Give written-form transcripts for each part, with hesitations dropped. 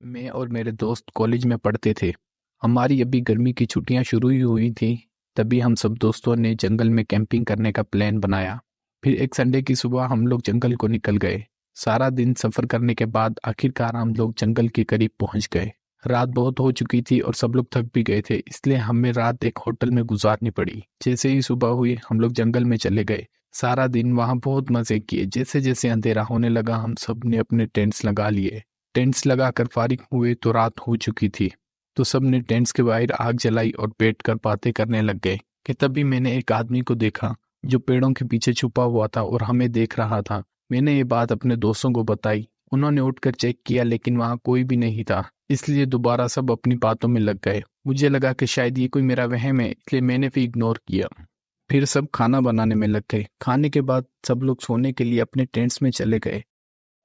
मैं और मेरे दोस्त कॉलेज में पढ़ते थे। हमारी अभी गर्मी की छुट्टियां शुरू ही हुई थी। तभी हम सब दोस्तों ने जंगल में कैंपिंग करने का प्लान बनाया। फिर एक संडे की सुबह हम लोग जंगल को निकल गए। सारा दिन सफर करने के बाद आखिरकार हम लोग जंगल के करीब पहुंच गए। रात बहुत हो चुकी थी और सब लोग थक भी गए थे, इसलिए हमें रात एक होटल में गुजारनी पड़ी। जैसे ही सुबह हुई हम लोग जंगल में चले गए। सारा दिन वहां बहुत मजे किए। जैसे जैसे अंधेरा होने लगा हम सब ने अपने टेंट्स लगा लिए। टेंट्स लगाकर फारिग हुए तो रात हो चुकी थी। तो सब ने टेंट्स के बाहर आग जलाई और बैठकर बातें करने लग गए कि तभी मैंने एक आदमी को देखा जो पेड़ों के पीछे छुपा हुआ था और हमें देख रहा था। मैंने ये बात अपने दोस्तों को बताई। उन्होंने उठकर चेक किया लेकिन वहां कोई भी नहीं था, इसलिए दोबारा सब अपनी बातों में लग गए। मुझे लगा कि शायद ये कोई मेरा वहम है, इसलिए मैंने भी इग्नोर किया। फिर सब खाना बनाने में लग गए। खाने के बाद सब लोग सोने के लिए अपने टेंट्स में चले गए।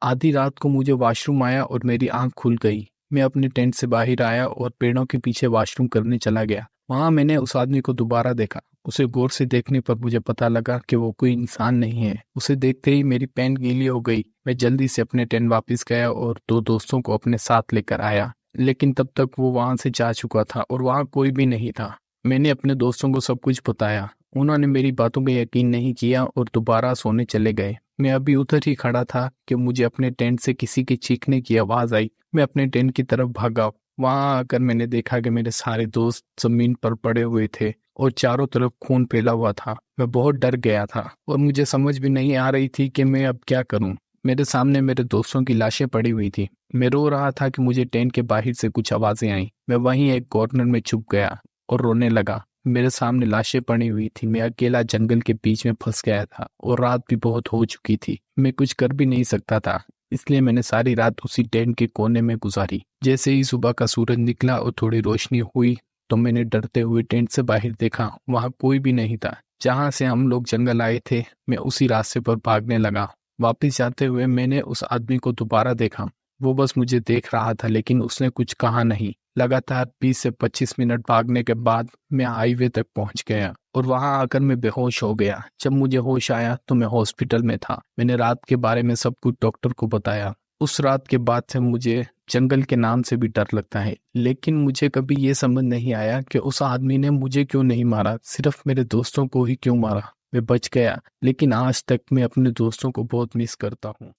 आधी रात को मुझे वॉशरूम आया और मेरी आंख खुल गई। मैं अपने टेंट से बाहर आया और पेड़ों के पीछे वॉशरूम करने चला गया। वहां मैंने उस आदमी को दोबारा देखा। उसे गौर से देखने पर मुझे पता लगा कि वो कोई इंसान नहीं है। उसे देखते ही मेरी पैंट गीली हो गई। मैं जल्दी से अपने टेंट वापस गया और दो दोस्तों को अपने साथ लेकर आया, लेकिन तब तक वो वहां से जा चुका था और वहां कोई भी नहीं था। मैंने अपने दोस्तों को सब कुछ बताया। उन्होंने मेरी बातों पे यकीन नहीं किया और दोबारा सोने चले गए। मैं अभी उधर ही खड़ा था कि मुझे अपने टेंट से किसी के चीखने की आवाज आई। मैं अपने टेंट की तरफ भागा। वहां आकर मैंने देखा कि मेरे सारे दोस्त जमीन पर पड़े हुए थे और चारों तरफ खून फैला हुआ था। मैं बहुत डर गया था और मुझे समझ भी नहीं आ रही थी कि मैं अब क्या करूं। मेरे सामने मेरे दोस्तों की लाशें पड़ी हुई थी। मैं रो रहा था कि मुझे टेंट के बाहर से कुछ आवाजें आई। मैं वहीं एक कॉर्नर में छुप गया और रोने लगा। मेरे सामने लाशें पड़ी हुई थी। मैं अकेला जंगल के बीच में फंस गया था और रात भी बहुत हो चुकी थी। मैं कुछ कर भी नहीं सकता था, इसलिए मैंने सारी रात उसी टेंट के कोने में गुजारी। जैसे ही सुबह का सूरज निकला और थोड़ी रोशनी हुई तो मैंने डरते हुए टेंट से बाहर देखा। वहां कोई भी नहीं था। जहां से हम लोग जंगल आए थे मैं उसी रास्ते पर भागने लगा। वापिस जाते हुए मैंने उस आदमी को दोबारा देखा। वो बस मुझे देख रहा था लेकिन उसने कुछ कहा नहीं। लगातार 20 से 25 मिनट भागने के बाद मैं हाईवे तक पहुंच गया और वहां आकर मैं बेहोश हो गया। जब मुझे होश आया तो मैं हॉस्पिटल में था। मैंने रात के बारे में सब कुछ डॉक्टर को बताया। उस रात के बाद से मुझे जंगल के नाम से भी डर लगता है, लेकिन मुझे कभी ये समझ नहीं आया कि उस आदमी ने मुझे क्यों नहीं मारा, सिर्फ मेरे दोस्तों को ही क्यों मारा। मैं बच गया, लेकिन आज तक मैं अपने दोस्तों को बहुत मिस करता हूँ।